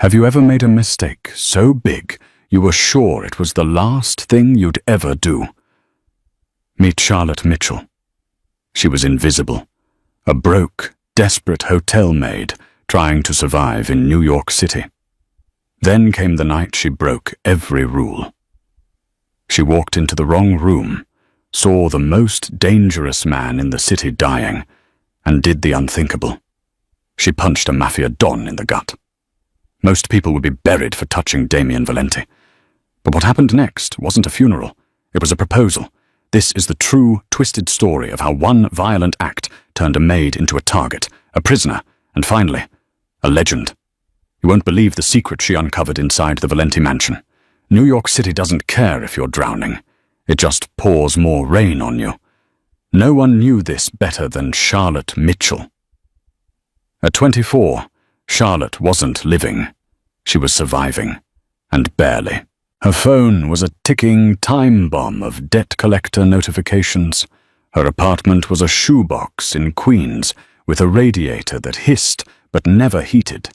Have you ever made a mistake so big you were sure it was the last thing you'd ever do? Meet Charlotte Mitchell. She was invisible, a broke, desperate hotel maid trying to survive in New York City. Then came the night she broke every rule. She walked into the wrong room, saw the most dangerous man in the city dying, and did the unthinkable. She punched a Mafia don in the gut. Most people would be buried for touching Damien Valente. But what happened next wasn't a funeral. It was a proposal. This is the true, twisted story of how one violent act turned a maid into a target, a prisoner, and finally, a legend. You won't believe the secret she uncovered inside the Valente mansion. New York City doesn't care if you're drowning. It just pours more rain on you. No one knew this better than Charlotte Mitchell. At 24, Charlotte wasn't living. She was surviving, and barely. Her phone was a ticking time bomb of debt collector notifications. Her apartment was a shoebox in Queens with a radiator that hissed but never heated,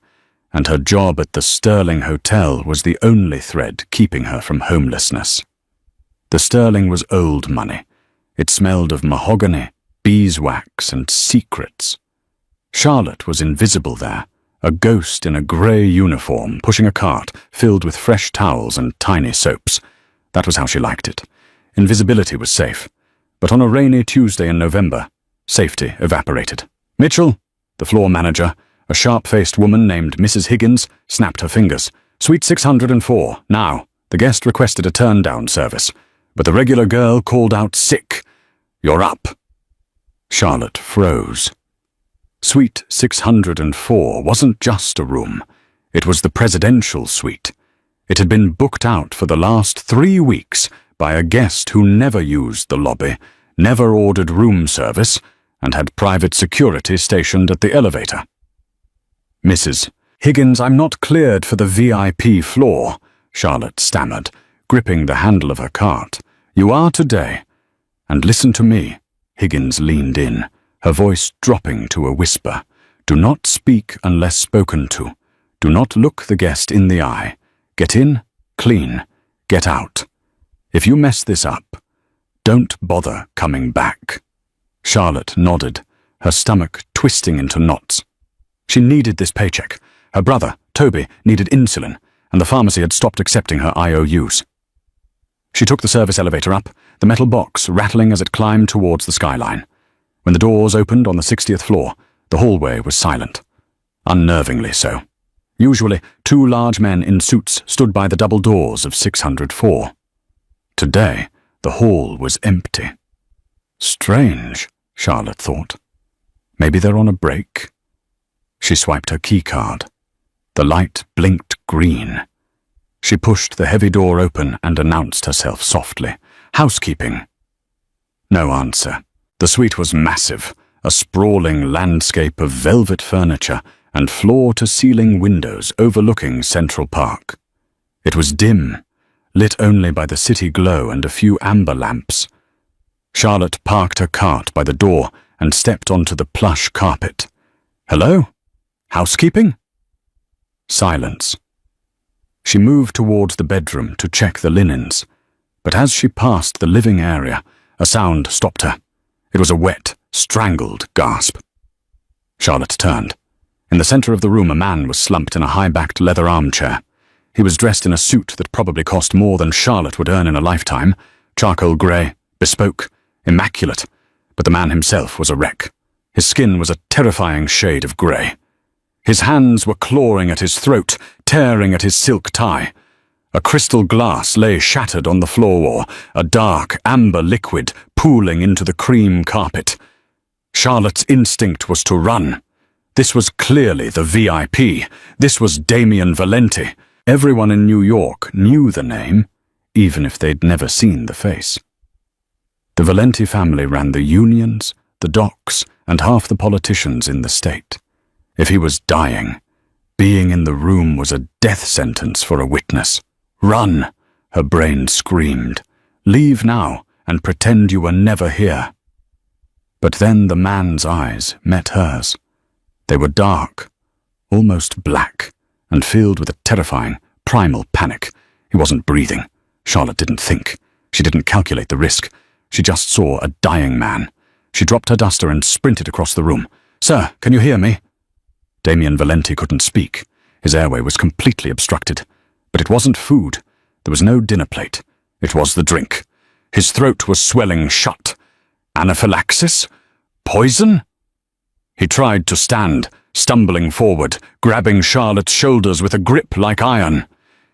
and her job at the Sterling Hotel was the only thread keeping her from homelessness. The Sterling was old money. It smelled of mahogany, beeswax, and secrets. Charlotte was invisible there, a ghost in a grey uniform pushing a cart filled with fresh towels and tiny soaps. That was how she liked it. Invisibility was safe. But on a rainy Tuesday in November, safety evaporated. Mitchell, the floor manager, a sharp-faced woman named Mrs. Higgins, snapped her fingers. Suite 604, now. The guest requested a turn-down service, but the regular girl called out sick. You're up. Charlotte froze. Suite 604 wasn't just a room. It was the presidential suite. It had been booked out for the last 3 weeks by a guest who never used the lobby, never ordered room service, and had private security stationed at the elevator. Mrs. Higgins, I'm not cleared for the VIP floor, Charlotte stammered, gripping the handle of her cart. You are today. And listen to me. Higgins leaned in, her voice dropping to a whisper. Do not speak unless spoken to. Do not look the guest in the eye. Get in, clean, get out. If you mess this up, don't bother coming back. Charlotte nodded, her stomach twisting into knots. She needed this paycheck. Her brother, Toby, needed insulin, and the pharmacy had stopped accepting her IOUs. She took the service elevator up, the metal box rattling as it climbed towards the skyline. When the doors opened on the 60th floor, the hallway was silent. Unnervingly so. Usually, 2 large men in suits stood by the double doors of 604. Today, the hall was empty. Strange, Charlotte thought. Maybe they're on a break. She swiped her keycard. The light blinked green. She pushed the heavy door open and announced herself softly. Housekeeping. No answer. The suite was massive, a sprawling landscape of velvet furniture and floor-to-ceiling windows overlooking Central Park. It was dim, lit only by the city glow and a few amber lamps. Charlotte parked her cart by the door and stepped onto the plush carpet. Hello? Housekeeping? Silence. She moved towards the bedroom to check the linens, but as she passed the living area, a sound stopped her. It was a wet, strangled gasp. Charlotte turned. In the center of the room, a man was slumped in a high-backed leather armchair. He was dressed in a suit that probably cost more than Charlotte would earn in a lifetime, charcoal grey, bespoke, immaculate, but the man himself was a wreck. His skin was a terrifying shade of grey. His hands were clawing at his throat, tearing at his silk tie. A crystal glass lay shattered on the floor, a dark, amber liquid pooling into the cream carpet. Charlotte's instinct was to run. This was clearly the VIP. This was Damien Valente. Everyone in New York knew the name, even if they'd never seen the face. The Valente family ran the unions, the docks, and half the politicians in the state. If he was dying, being in the room was a death sentence for a witness. Run, her brain screamed. Leave now and pretend you were never here. But then the man's eyes met hers. They were dark, almost black, and filled with a terrifying, primal panic. He wasn't breathing. Charlotte didn't think. She didn't calculate the risk. She just saw a dying man. She dropped her duster and sprinted across the room. "Sir, can you hear me?" Damien Valente couldn't speak. His airway was completely obstructed. But it wasn't food. There was no dinner plate. It was the drink. His throat was swelling shut. Anaphylaxis? Poison? He tried to stand, stumbling forward, grabbing Charlotte's shoulders with a grip like iron.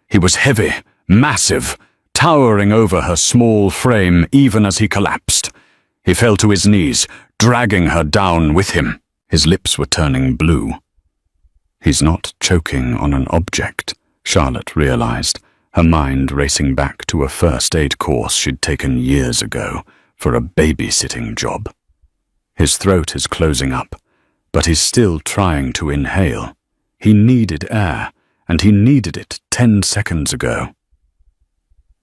He was heavy, massive, towering over her small frame even as he collapsed. He fell to his knees, dragging her down with him. His lips were turning blue. He's not choking on an object, Charlotte realized, her mind racing back to a first aid course she'd taken years ago for a babysitting job. His throat is closing up, but he's still trying to inhale. He needed air, and he needed it 10 seconds ago.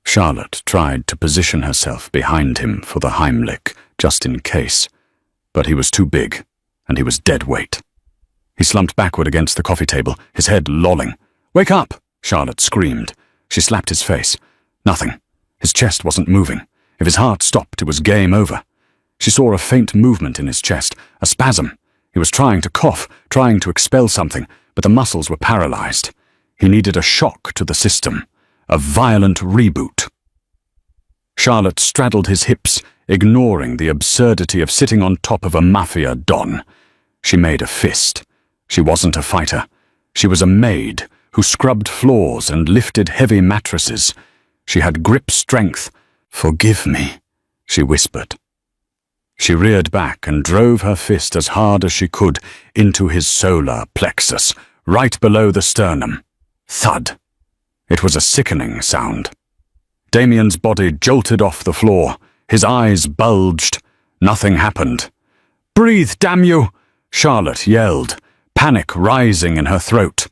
Charlotte tried to position herself behind him for the Heimlich, just in case, but he was too big, and he was dead weight. He slumped backward against the coffee table, his head lolling. "Wake up!" Charlotte screamed. She slapped his face. Nothing. His chest wasn't moving. If his heart stopped, it was game over. She saw a faint movement in his chest, a spasm. He was trying to cough, trying to expel something, but the muscles were paralyzed. He needed a shock to the system, a violent reboot. Charlotte straddled his hips, ignoring the absurdity of sitting on top of a Mafia don. She made a fist. She wasn't a fighter. She was a maid who scrubbed floors and lifted heavy mattresses. She had grip strength. "Forgive me," she whispered. She reared back and drove her fist as hard as she could into his solar plexus, right below the sternum. Thud. It was a sickening sound. Damien's body jolted off the floor. His eyes bulged. Nothing happened. "Breathe, damn you!" Charlotte yelled, panic rising in her throat.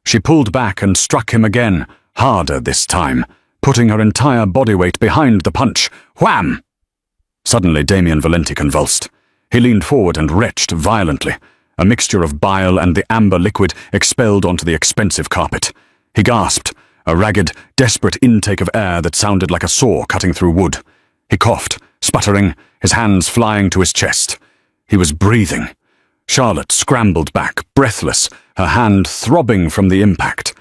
She pulled back and struck him again, harder this time, putting her entire body weight behind the punch. Wham! Suddenly Damien Valente convulsed. He leaned forward and retched violently. A mixture of bile and the amber liquid expelled onto the expensive carpet. He gasped, a ragged, desperate intake of air that sounded like a saw cutting through wood. He coughed, sputtering, his hands flying to his chest. He was breathing. Charlotte scrambled back, breathless, her hand throbbing from the impact.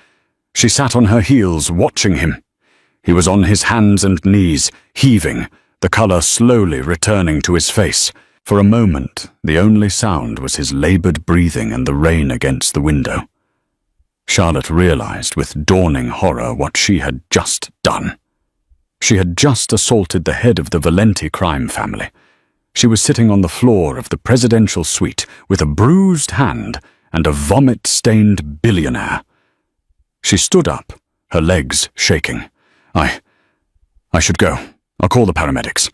She sat on her heels, watching him. He was on his hands and knees, heaving, the color slowly returning to his face. For a moment, the only sound was his labored breathing and the rain against the window. Charlotte realized with dawning horror what she had just done. She had just assaulted the head of the Valente crime family. She was sitting on the floor of the presidential suite with a bruised hand and a vomit-stained billionaire. She stood up, her legs shaking. I should go. I'll call the paramedics."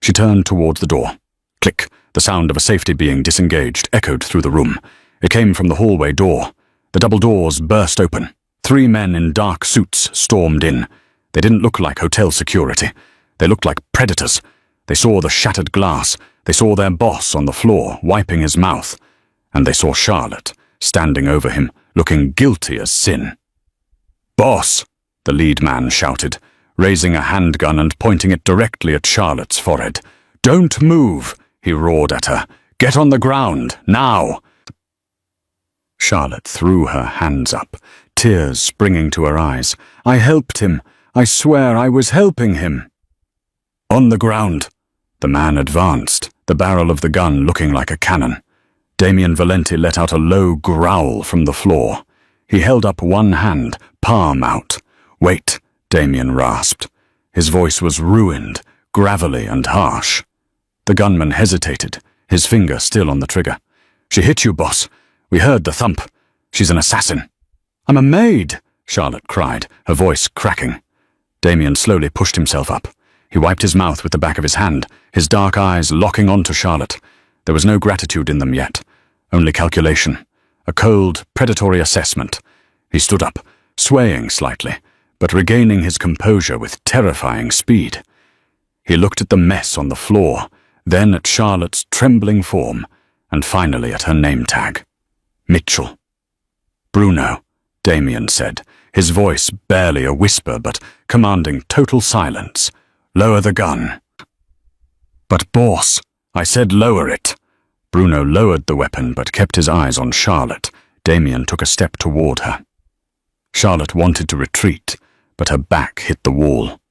She turned toward the door. Click, the sound of a safety being disengaged echoed through the room. It came from the hallway door. The double doors burst open. 3 men in dark suits stormed in. They didn't look like hotel security. They looked like predators. They saw the shattered glass. They saw their boss on the floor, wiping his mouth. And they saw Charlotte, standing over him, looking guilty as sin. "Boss!" the lead man shouted, raising a handgun and pointing it directly at Charlotte's forehead. "Don't move!" he roared at her. "Get on the ground, now!" Charlotte threw her hands up, tears springing to her eyes. "I helped him. I swear I was helping him." "On the ground." The man advanced, the barrel of the gun looking like a cannon. Damien Valente let out a low growl from the floor. He held up one hand, palm out. "Wait," Damien rasped. His voice was ruined, gravelly and harsh. The gunman hesitated, his finger still on the trigger. "She hit you, boss. We heard the thump. She's an assassin." "I'm a maid," Charlotte cried, her voice cracking. Damien slowly pushed himself up. He wiped his mouth with the back of his hand, his dark eyes locking onto Charlotte. There was no gratitude in them yet, only calculation, a cold, predatory assessment. He stood up, swaying slightly, but regaining his composure with terrifying speed. He looked at the mess on the floor, then at Charlotte's trembling form, and finally at her name tag. Mitchell. Bruno, Damien said, his voice barely a whisper but commanding total silence. "Lower the gun." "But boss, I said lower it." Bruno lowered the weapon but kept his eyes on Charlotte. Damien took a step toward her. Charlotte wanted to retreat, but her back hit the wall.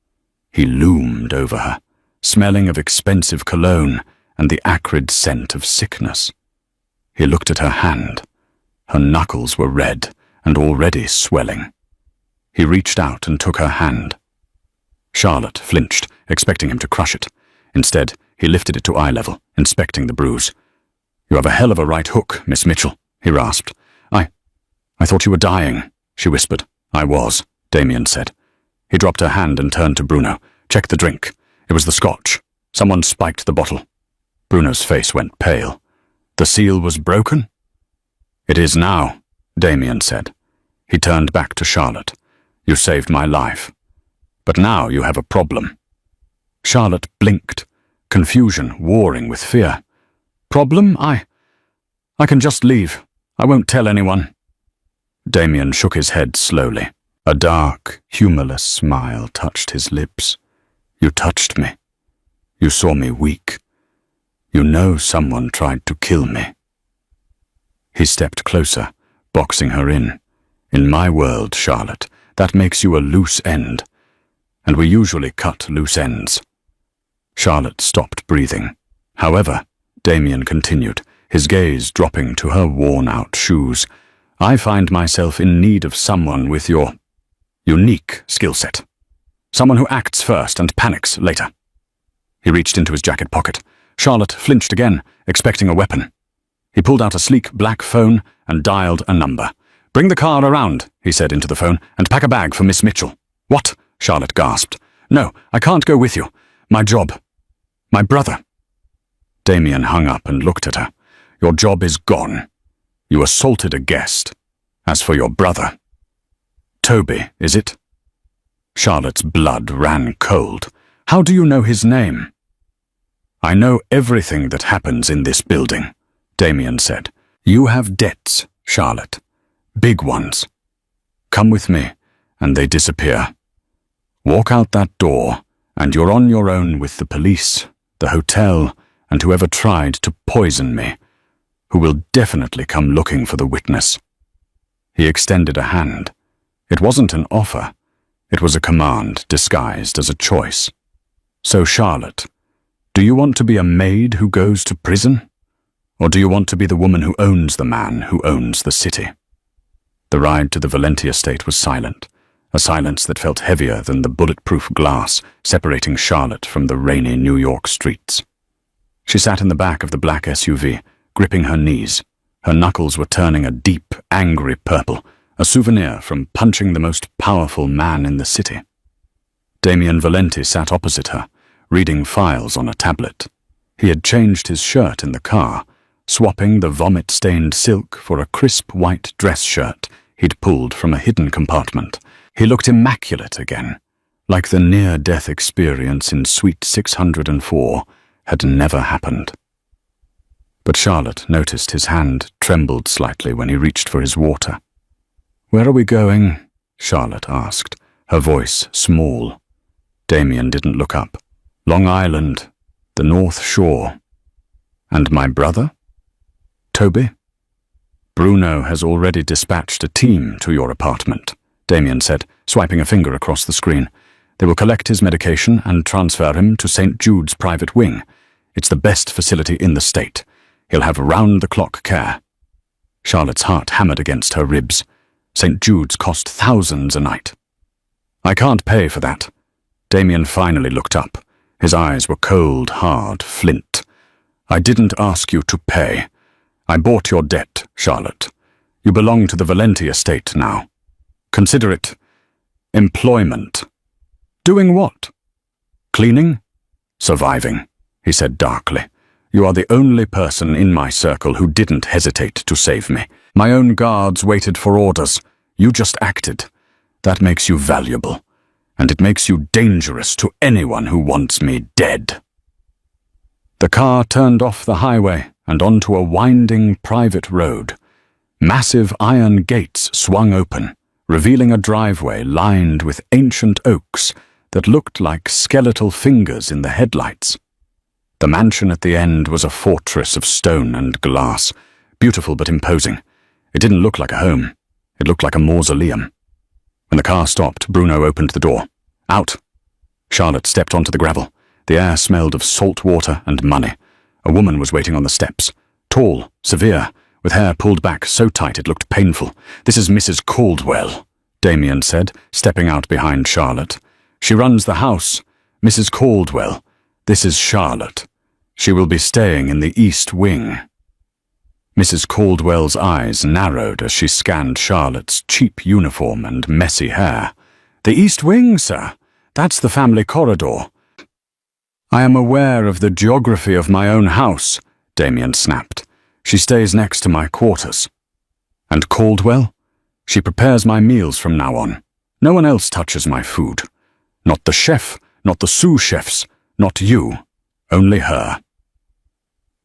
He loomed over her, smelling of expensive cologne and the acrid scent of sickness. He looked at her hand. Her knuckles were red and already swelling. He reached out and took her hand. Charlotte flinched, expecting him to crush it. Instead, he lifted it to eye level, inspecting the bruise. "You have a hell of a right hook, Miss Mitchell," he rasped. I thought you were dying," she whispered. "I was," Damien said. He dropped her hand and turned to Bruno. "Check the drink. It was the scotch. Someone spiked the bottle." Bruno's face went pale. "The seal was broken?" "It is now," Damien said. He turned back to Charlotte. "You saved my life. But now you have a problem." Charlotte blinked, confusion warring with fear. "Problem? I can just leave. I won't tell anyone." Damien shook his head slowly. A dark, humorless smile touched his lips. "You touched me. You saw me weak. You know someone tried to kill me." He stepped closer, boxing her in. "In my world, Charlotte, that makes you a loose end. And we usually cut loose ends." Charlotte stopped breathing. "However," Damien continued, his gaze dropping to her worn-out shoes, "I find myself in need of someone with your unique skill set. Someone who acts first and panics later." He reached into his jacket pocket. Charlotte flinched again, expecting a weapon. He pulled out a sleek black phone and dialed a number. "Bring the car around," he said into the phone, "and pack a bag for Miss Mitchell." "What?" Charlotte gasped. "No, I can't go with you. My job. My brother." Damien hung up and looked at her. "Your job is gone. You assaulted a guest. As for your brother—" "Toby, is it?" Charlotte's blood ran cold. "How do you know his name?" "I know everything that happens in this building," Damien said. "You have debts, Charlotte. Big ones. Come with me, and they disappear. Walk out that door, and you're on your own with the police, the hotel, and whoever tried to poison me, who will definitely come looking for the witness." He extended a hand. It wasn't an offer. It was a command disguised as a choice. "So, Charlotte, do you want to be a maid who goes to prison? Or do you want to be the woman who owns the man who owns the city?" The ride to the Valente estate was silent, a silence that felt heavier than the bulletproof glass separating Charlotte from the rainy New York streets. She sat in the back of the black SUV, gripping her knees. Her knuckles were turning a deep, angry purple, a souvenir from punching the most powerful man in the city. Damien Valente sat opposite her, reading files on a tablet. He had changed his shirt in the car, swapping the vomit-stained silk for a crisp white dress shirt he'd pulled from a hidden compartment. He looked immaculate again, like the near-death experience in Suite 604 had never happened. But Charlotte noticed his hand trembled slightly when he reached for his water. "Where are we going?" Charlotte asked, her voice small. Damien didn't look up. "Long Island, the North Shore." "And my brother?" "Toby?" "Bruno has already dispatched a team to your apartment," Damien said, swiping a finger across the screen. "They will collect his medication and transfer him to St. Jude's private wing. It's the best facility in the state. He'll have round-the-clock care." Charlotte's heart hammered against her ribs. St. Jude's cost thousands a night. "I can't pay for that." Damien finally looked up. His eyes were cold, hard flint. "I didn't ask you to pay. I bought your debt, Charlotte. You belong to the Valente estate now. Consider it employment." "Doing what?" "Cleaning? Surviving," he said darkly. "You are the only person in my circle who didn't hesitate to save me. My own guards waited for orders. You just acted. That makes you valuable, and it makes you dangerous to anyone who wants me dead." The car turned off the highway and onto a winding private road. Massive iron gates swung open. revealing a driveway lined with ancient oaks that looked like skeletal fingers in the headlights. The mansion at the end was a fortress of stone and glass, beautiful but imposing. It didn't look like a home. It looked like a mausoleum. When the car stopped, Bruno opened the door. Out. Charlotte stepped onto the gravel. The air smelled of salt water and money. A woman was waiting on the steps. Tall, severe, with hair pulled back so tight it looked painful. "This is Mrs. Caldwell," Damien said, stepping out behind Charlotte. "She runs the house. Mrs. Caldwell. This is Charlotte. She will be staying in the East Wing." Mrs. Caldwell's eyes narrowed as she scanned Charlotte's cheap uniform and messy hair. "The East Wing, sir. That's the family corridor." "I am aware of the geography of my own house," Damien snapped. "She stays next to my quarters." "And Caldwell? She prepares my meals from now on. No one else touches my food. Not the chef, not the sous chefs, not you. Only her."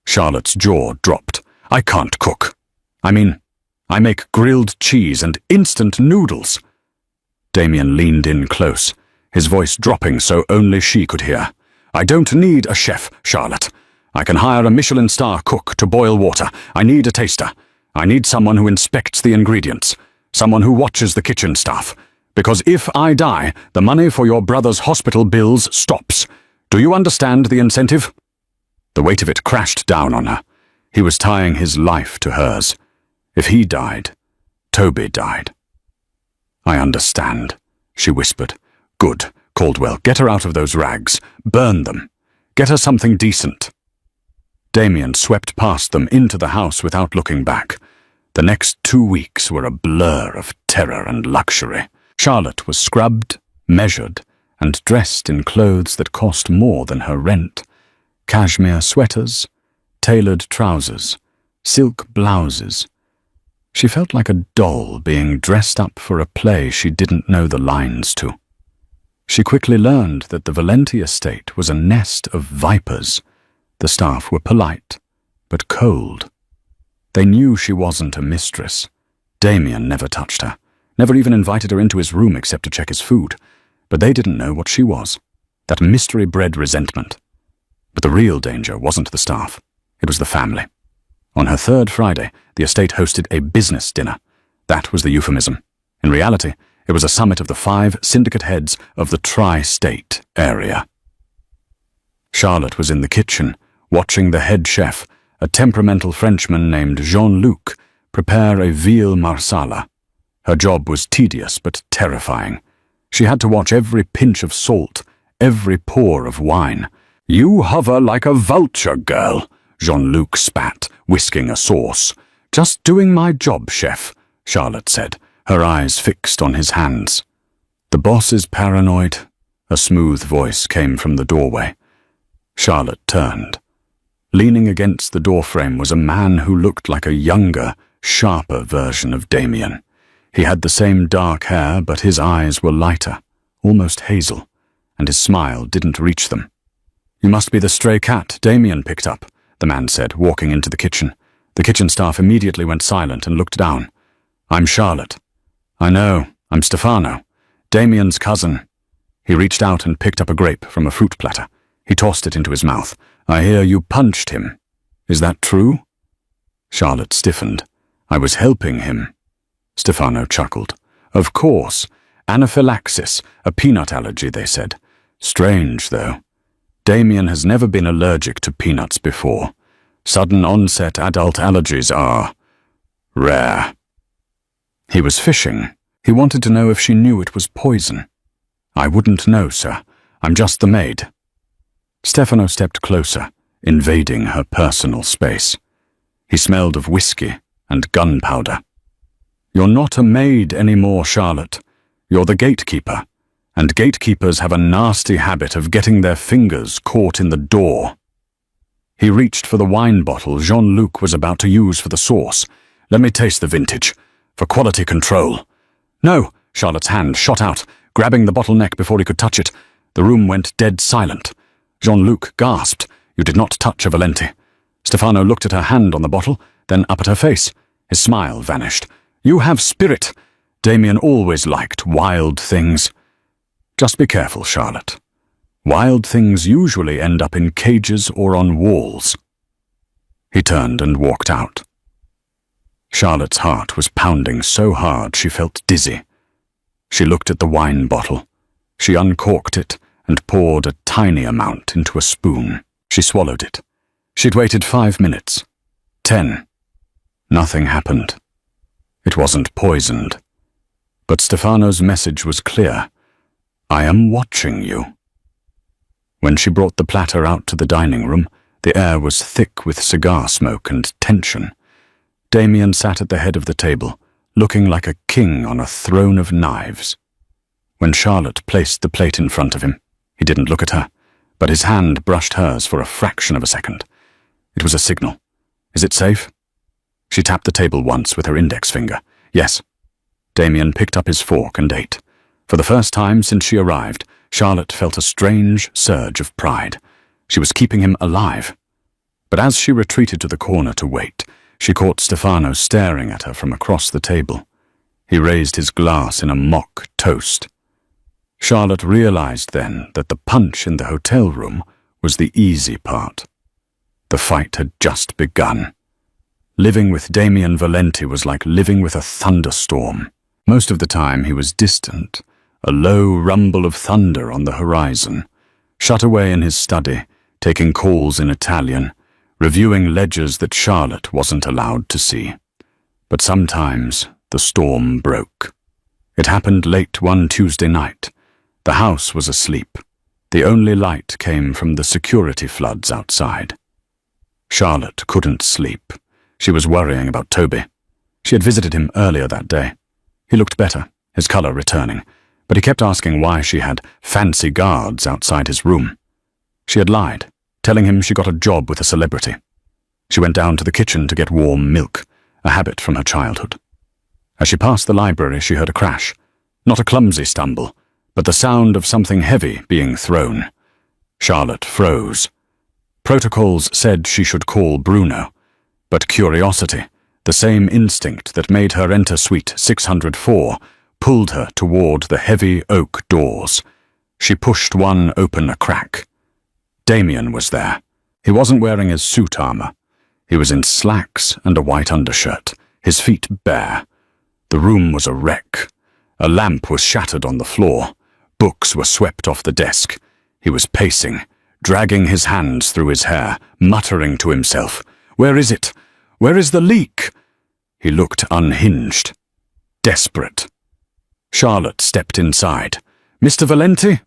Charlotte's jaw dropped. "I can't cook. I make grilled cheese and instant noodles." Damien leaned in close, his voice dropping so only she could hear. "I don't need a chef, Charlotte. I can hire a Michelin star cook to boil water. I need a taster. I need someone who inspects the ingredients, someone who watches the kitchen staff. Because if I die, the money for your brother's hospital bills stops. Do you understand the incentive?" The weight of it crashed down on her. He was tying his life to hers. If he died, Toby died. "I understand," she whispered. "Good, Caldwell, get her out of those rags. Burn them. Get her something decent." Damien swept past them into the house without looking back. The next 2 weeks were a blur of terror and luxury. Charlotte was scrubbed, measured, and dressed in clothes that cost more than her rent. Cashmere sweaters, tailored trousers, silk blouses. She felt like a doll being dressed up for a play she didn't know the lines to. She quickly learned that the Valente estate was a nest of vipers. The staff were polite, but cold. They knew she wasn't a mistress. Damien never touched her, never even invited her into his room except to check his food. But they didn't know what she was. That mystery-bred resentment. But the real danger wasn't the staff. It was the family. On her 3rd Friday, the estate hosted a business dinner. That was the euphemism. In reality, it was a summit of the 5 syndicate heads of the tri-state area. Charlotte was in the kitchen, watching the head chef, a temperamental Frenchman named Jean-Luc, prepare a veal marsala. Her job was tedious but terrifying. She had to watch every pinch of salt, every pour of wine. "You hover like a vulture, girl," Jean-Luc spat, whisking a sauce. "Just doing my job, chef," Charlotte said, her eyes fixed on his hands. "The boss is paranoid," a smooth voice came from the doorway. Charlotte turned. Leaning against the doorframe was a man who looked like a younger, sharper version of Damien. He had the same dark hair, but his eyes were lighter, almost hazel, and his smile didn't reach them. "You must be the stray cat Damien picked up," the man said, walking into the kitchen. The kitchen staff immediately went silent and looked down. "I'm Charlotte." "I know, I'm Stefano, Damien's cousin." He reached out and picked up a grape from a fruit platter. He tossed it into his mouth. "I hear you punched him. Is that true?" Charlotte stiffened. "I was helping him." Stefano chuckled. "Of course. Anaphylaxis, a peanut allergy, they said. Strange, though. Damien has never been allergic to peanuts before. Sudden onset adult allergies are rare." He was fishing. He wanted to know if she knew it was poison. "I wouldn't know, sir. I'm just the maid." Stefano stepped closer, invading her personal space. He smelled of whiskey and gunpowder. "You're not a maid anymore, Charlotte. You're the gatekeeper, and gatekeepers have a nasty habit of getting their fingers caught in the door." He reached for the wine bottle Jean-Luc was about to use for the sauce. "Let me taste the vintage, for quality control." "No!" Charlotte's hand shot out, grabbing the bottleneck before he could touch it. The room went dead silent. Jean-Luc gasped. "You did not touch a Valente." Stefano looked at her hand on the bottle, then up at her face. His smile vanished. "You have spirit. Damien always liked wild things. Just be careful, Charlotte. Wild things usually end up in cages or on walls. He turned and walked out. Charlotte's heart was pounding so hard she felt dizzy. She looked at the wine bottle. She uncorked it and poured a tiny amount into a spoon. She swallowed it. She'd waited 5 minutes. 10. Nothing happened. It wasn't poisoned. But Stefano's message was clear. I am watching you. When she brought the platter out to the dining room, the air was thick with cigar smoke and tension. Damien sat at the head of the table, looking like a king on a throne of knives. When Charlotte placed the plate in front of him, he didn't look at her, but his hand brushed hers for a fraction of a second. It was a signal. Is it safe? She tapped the table once with her index finger. Yes. Damien picked up his fork and ate. For the first time since she arrived, Charlotte felt a strange surge of pride. She was keeping him alive. But as she retreated to the corner to wait, she caught Stefano staring at her from across the table. He raised his glass in a mock toast. Charlotte realized then that the punch in the hotel room was the easy part. The fight had just begun. Living with Damien Valente was like living with a thunderstorm. Most of the time he was distant, a low rumble of thunder on the horizon, shut away in his study, taking calls in Italian, reviewing ledgers that Charlotte wasn't allowed to see. But sometimes the storm broke. It happened late one Tuesday night. The house was asleep. The only light came from the security floods outside. Charlotte couldn't sleep. She was worrying about Toby. She had visited him earlier that day. He looked better, his color returning, but he kept asking why she had fancy guards outside his room. She had lied, telling him she got a job with a celebrity. She went down to the kitchen to get warm milk, a habit from her childhood. As she passed the library, she heard a crash. Not a clumsy stumble, but the sound of something heavy being thrown. Charlotte froze. Protocols said she should call Bruno, but curiosity, the same instinct that made her enter suite 604, pulled her toward the heavy oak doors. She pushed one open a crack. Damien was there. He wasn't wearing his suit armor. He was in slacks and a white undershirt, his feet bare. The room was a wreck. A lamp was shattered on the floor. Books were swept off the desk. He was pacing, dragging his hands through his hair, muttering to himself, "Where is it? Where is the leak?" He looked unhinged, desperate. Charlotte stepped inside. "Mr. Valente?"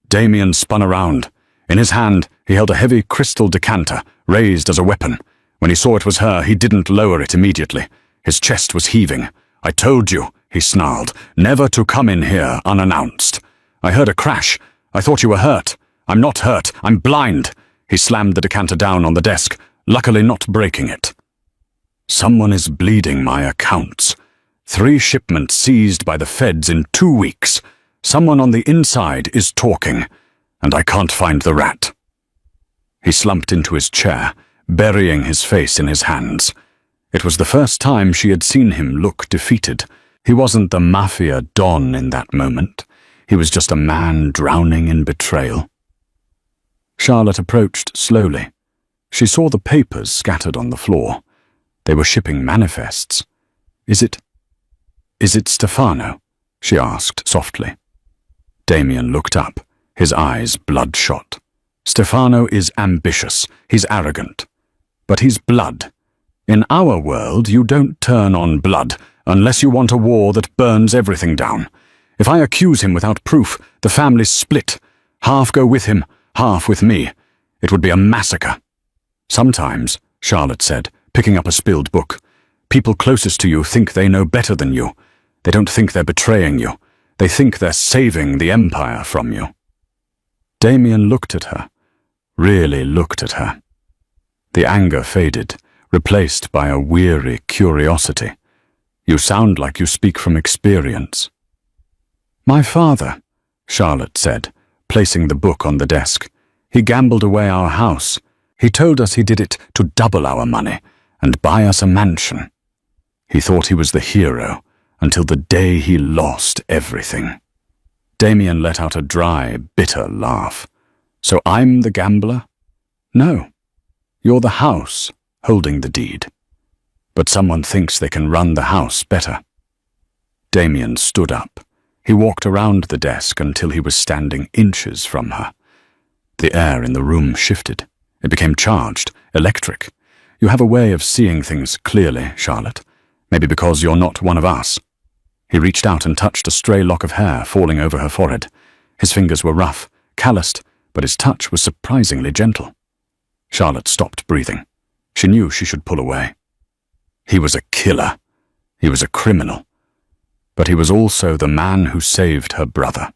Damien spun around. In his hand, he held a heavy crystal decanter, raised as a weapon. When he saw it was her, he didn't lower it immediately. His chest was heaving. "I told you," he snarled, "never to come in here unannounced. I heard a crash. I thought you were hurt. I'm not hurt. I'm blind." He slammed the decanter down on the desk, luckily not breaking it. "Someone is bleeding my accounts. 3 shipments seized by the feds in 2 weeks. Someone on the inside is talking, and I can't find the rat." He slumped into his chair, burying his face in his hands. It was the first time she had seen him look defeated. He wasn't the Mafia Don in that moment. He was just a man drowning in betrayal. Charlotte approached slowly. She saw the papers scattered on the floor. They were shipping manifests. Is it Stefano?" she asked softly. Damien looked up, his eyes bloodshot. "Stefano is ambitious. He's arrogant. But he's blood. In our world, you don't turn on blood unless you want a war that burns everything down. If I accuse him without proof, the family's split. Half go with him, half with me. It would be a massacre." "Sometimes," Charlotte said, picking up a spilled book, "people closest to you think they know better than you. They don't think they're betraying you. They think they're saving the empire from you." Damien looked at her, really looked at her. The anger faded, replaced by a weary curiosity. "You sound like you speak from experience." "My father," Charlotte said, placing the book on the desk. "He gambled away our house. He told us he did it to double our money and buy us a mansion. He thought he was the hero, until the day he lost everything. Damien let out a dry, bitter laugh. So I'm the gambler? No. You're the house holding the deed. But someone thinks they can run the house better. Damien stood up. He walked around the desk until he was standing inches from her. The air in the room shifted. It became charged, electric. You have a way of seeing things clearly, Charlotte. Maybe because you're not one of us. He reached out and touched a stray lock of hair falling over her forehead. His fingers were rough, calloused, but his touch was surprisingly gentle. Charlotte stopped breathing. She knew she should pull away. He was a killer. He was a criminal. But he was also the man who saved her brother.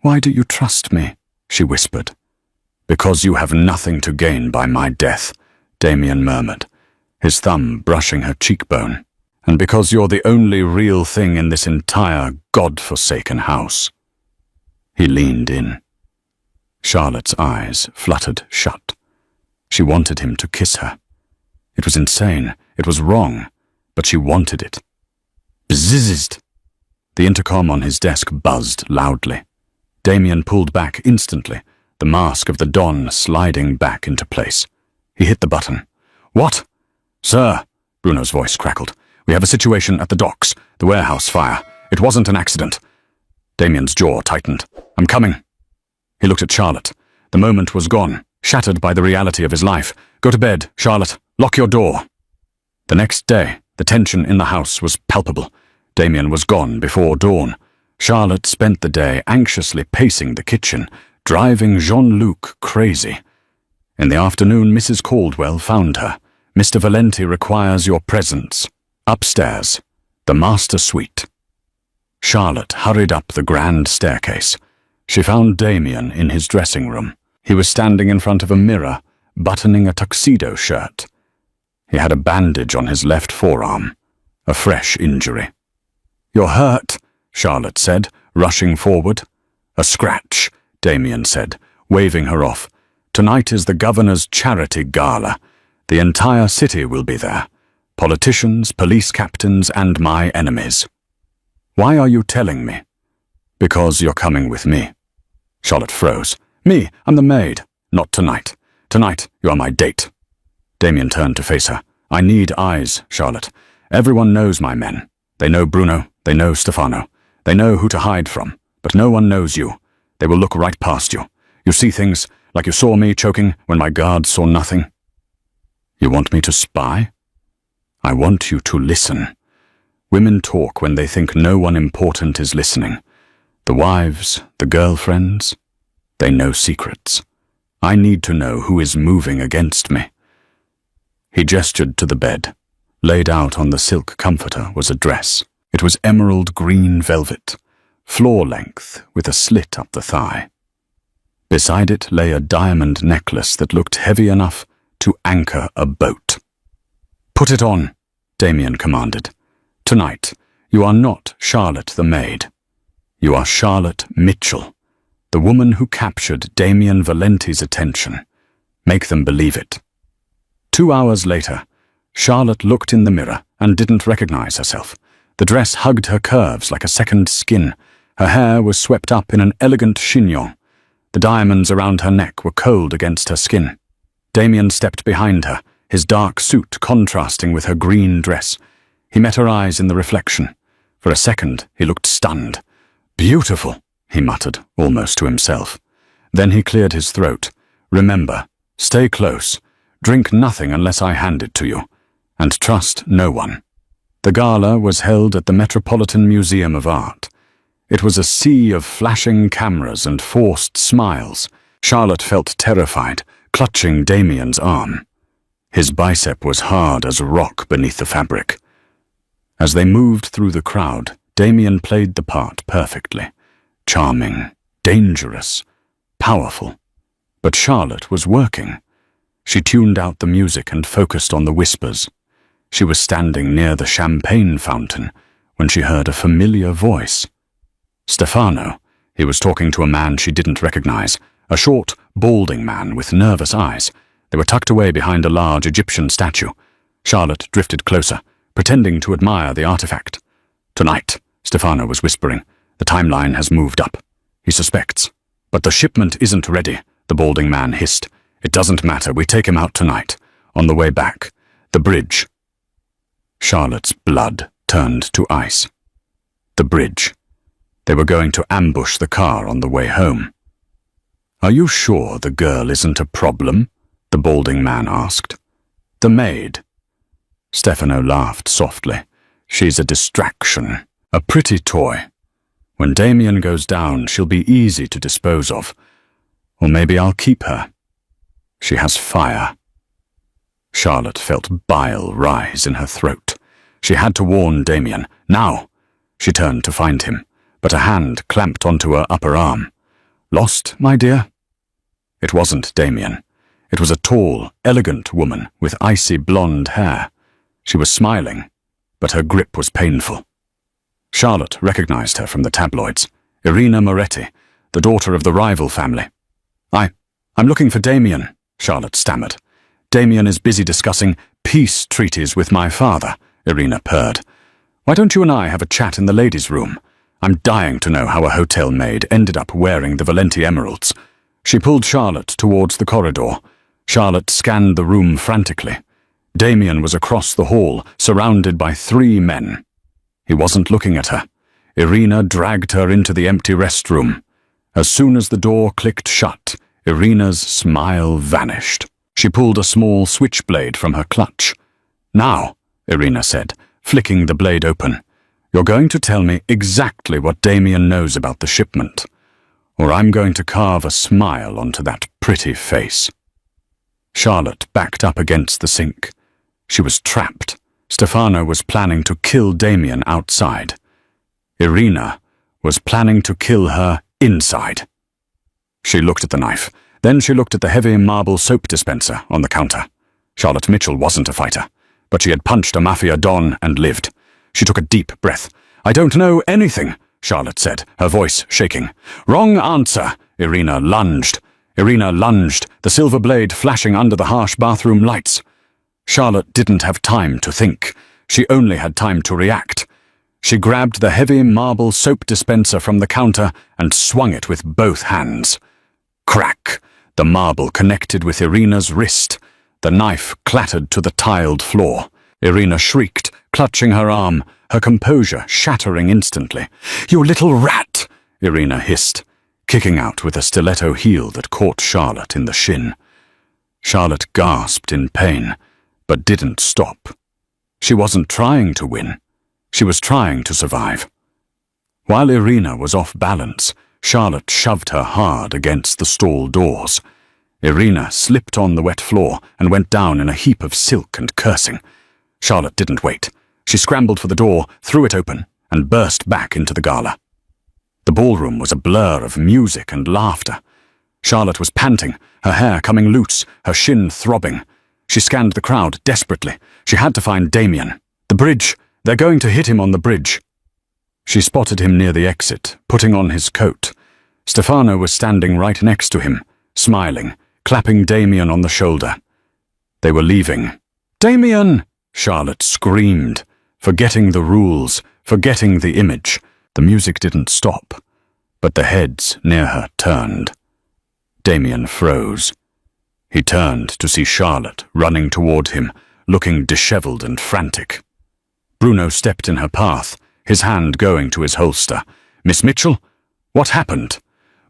"Why do you trust me?" she whispered. "Because you have nothing to gain by my death," Damien murmured, his thumb brushing her cheekbone. "And because you're the only real thing in this entire God-forsaken house." He leaned in. Charlotte's eyes fluttered shut. She wanted him to kiss her. It was insane, it was wrong, but she wanted it. Bzzzt! The intercom on his desk buzzed loudly. Damien pulled back instantly, the mask of the Don sliding back into place. He hit the button. "What?" "Sir," Bruno's voice crackled. "We have a situation at the docks, the warehouse fire. It wasn't an accident." Damien's jaw tightened. "I'm coming." He looked at Charlotte. The moment was gone, shattered by the reality of his life. "Go to bed, Charlotte. Lock your door." The next day, the tension in the house was palpable. Damien was gone before dawn. Charlotte spent the day anxiously pacing the kitchen, driving Jean-Luc crazy. In the afternoon, Mrs. Caldwell found her. "Mr. Valente requires your presence. Upstairs, the master suite." Charlotte hurried up the grand staircase. She found Damien in his dressing room. He was standing in front of a mirror, buttoning a tuxedo shirt. He had a bandage on his left forearm, a fresh injury. "You're hurt," Charlotte said, rushing forward. "A scratch," Damien said, waving her off. "Tonight is the governor's charity gala. The entire city will be there. Politicians, police captains, and my enemies." "Why are you telling me?" "Because you're coming with me." Charlotte froze. "Me? I'm the maid." "Not tonight. Tonight, you are my date." Damien turned to face her. "I need eyes, Charlotte. Everyone knows my men. They know Bruno. They know Stefano. They know who to hide from. But no one knows you. They will look right past you. You see things like you saw me choking when my guards saw nothing." "You want me to spy?" "I want you to listen. Women talk when they think no one important is listening. The wives, the girlfriends, they know secrets. I need to know who is moving against me." He gestured to the bed. Laid out on the silk comforter was a dress. It was emerald green velvet, floor length with a slit up the thigh. Beside it lay a diamond necklace that looked heavy enough to anchor a boat. "Put it on," Damien commanded. "Tonight, you are not Charlotte the maid. You are Charlotte Mitchell, the woman who captured Damien Valente's attention. Make them believe it." 2 hours later, Charlotte looked in the mirror and didn't recognize herself. The dress hugged her curves like a second skin. Her hair was swept up in an elegant chignon. The diamonds around her neck were cold against her skin. Damien stepped behind her, his dark suit contrasting with her green dress. He met her eyes in the reflection. For a second, he looked stunned. "Beautiful," he muttered, almost to himself. Then he cleared his throat. "Remember, stay close. Drink nothing unless I hand it to you. And trust no one." The gala was held at the Metropolitan Museum of Art. It was a sea of flashing cameras and forced smiles. Charlotte felt terrified, clutching Damien's arm. His bicep was hard as rock beneath the fabric. As they moved through the crowd, Damien played the part perfectly. Charming, dangerous, powerful. But Charlotte was working. She tuned out the music and focused on the whispers. She was standing near the champagne fountain when she heard a familiar voice. Stefano. He was talking to a man she didn't recognize, a short, balding man with nervous eyes. They were tucked away behind a large Egyptian statue. Charlotte drifted closer, pretending to admire the artifact. Tonight, Stefano was whispering. The timeline has moved up. He suspects. But the shipment isn't ready, the balding man hissed. It doesn't matter, we take him out tonight. On the way back. The bridge. Charlotte's blood turned to ice. The bridge. They were going to ambush the car on the way home. Are you sure the girl isn't a problem? The balding man asked. The maid. Stefano laughed softly. She's a distraction. A pretty toy. When Damien goes down, she'll be easy to dispose of. Or maybe I'll keep her. She has fire. Charlotte felt bile rise in her throat. She had to warn Damien. Now! She turned to find him, but a hand clamped onto her upper arm. Lost, my dear? It wasn't Damien. It was a tall, elegant woman with icy blonde hair. She was smiling, but her grip was painful. Charlotte recognized her from the tabloids. Irina Moretti, the daughter of the rival family. I'm looking for Damien, Charlotte stammered. Damien is busy discussing peace treaties with my father, Irina purred. Why don't you and I have a chat in the ladies' room? I'm dying to know how a hotel maid ended up wearing the Valente emeralds. She pulled Charlotte towards the corridor. Charlotte scanned the room frantically. Damien was across the hall, surrounded by 3 men. He wasn't looking at her. Irina dragged her into the empty restroom. As soon as the door clicked shut, Irina's smile vanished. She pulled a small switchblade from her clutch. Now, Irina said, flicking the blade open, you're going to tell me exactly what Damien knows about the shipment, or I'm going to carve a smile onto that pretty face. Charlotte backed up against the sink. She was trapped. Stefano was planning to kill Damien outside. Irina was planning to kill her inside. She looked at the knife. Then she looked at the heavy marble soap dispenser on the counter. Charlotte Mitchell wasn't a fighter, but she had punched a Mafia don and lived. She took a deep breath. I don't know anything, Charlotte said, her voice shaking. Wrong answer, Irina lunged. The silver blade flashing under the harsh bathroom lights. Charlotte didn't have time to think. She only had time to react. She grabbed the heavy marble soap dispenser from the counter and swung it with both hands. Crack! The marble connected with Irina's wrist. The knife clattered to the tiled floor. Irina shrieked, clutching her arm, her composure shattering instantly. You little rat! Irina hissed, kicking out with a stiletto heel that caught Charlotte in the shin. Charlotte gasped in pain, but didn't stop. She wasn't trying to win. She was trying to survive. While Irina was off balance, Charlotte shoved her hard against the stall doors. Irina slipped on the wet floor and went down in a heap of silk and cursing. Charlotte didn't wait. She scrambled for the door, threw it open, and burst back into the gala. The ballroom was a blur of music and laughter. Charlotte was panting, her hair coming loose, her shin throbbing. She scanned the crowd desperately. She had to find Damien. The bridge! They're going to hit him on the bridge. She spotted him near the exit, putting on his coat. Stefano was standing right next to him, smiling, clapping Damien on the shoulder. They were leaving. Damien! Charlotte screamed, forgetting the rules, forgetting the image. The music didn't stop, but the heads near her turned. Damien froze. He turned to see Charlotte running toward him, looking disheveled and frantic. Bruno stepped in her path, his hand going to his holster. Miss Mitchell? What happened?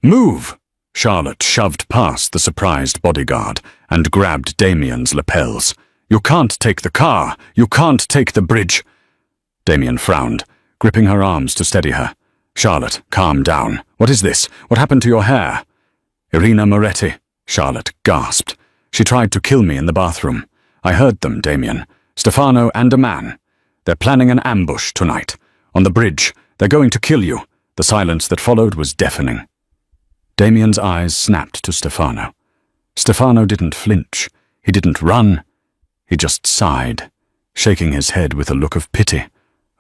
Move! Charlotte shoved past the surprised bodyguard and grabbed Damien's lapels. You can't take the car. You can't take the bridge. Damien frowned, gripping her arms to steady her. Charlotte, calm down. What is this? What happened to your hair? Irina Moretti, Charlotte gasped. She tried to kill me in the bathroom. I heard them, Damien. Stefano and a man. They're planning an ambush tonight. On the bridge. They're going to kill you. The silence that followed was deafening. Damien's eyes snapped to Stefano. Stefano didn't flinch. He didn't run. He just sighed, shaking his head with a look of pity.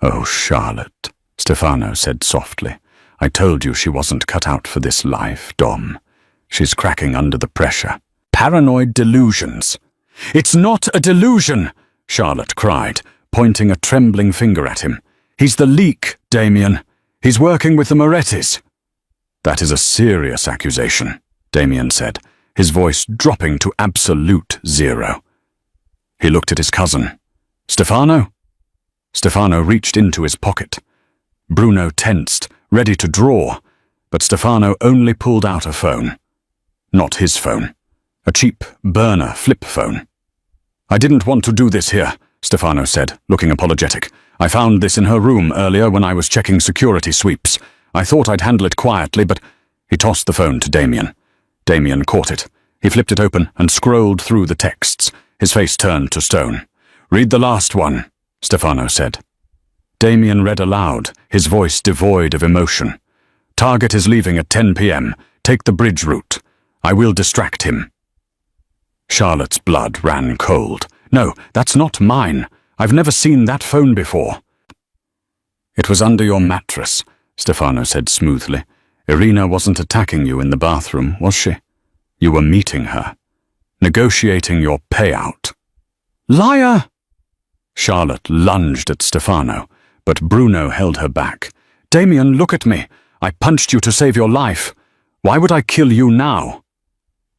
Oh, Charlotte, Stefano said softly. I told you she wasn't cut out for this life, Dom. She's cracking under the pressure. Paranoid delusions. It's not a delusion, Charlotte cried, pointing a trembling finger at him. He's the leak, Damien. He's working with the Morettis." "That is a serious accusation," Damien said, his voice dropping to absolute zero. He looked at his cousin. "Stefano?" Stefano reached into his pocket. Bruno tensed, ready to draw, but Stefano only pulled out a phone. Not his phone. A cheap burner flip phone. "I didn't want to do this here," Stefano said, looking apologetic. "I found this in her room earlier when I was checking security sweeps. I thought I'd handle it quietly, but—" He tossed the phone to Damien. Damien caught it. He flipped it open and scrolled through the texts. His face turned to stone. "Read the last one," Stefano said. Damien read aloud, his voice devoid of emotion. "Target is leaving at 10 p.m. Take the bridge route. I will distract him." Charlotte's blood ran cold. "No, that's not mine. I've never seen that phone before." "It was under your mattress," Stefano said smoothly. "Irina wasn't attacking you in the bathroom, was she? You were meeting her, negotiating your payout." "Liar!" Charlotte lunged at Stefano, but Bruno held her back. "Damien, look at me. I punched you to save your life. Why would I kill you now?"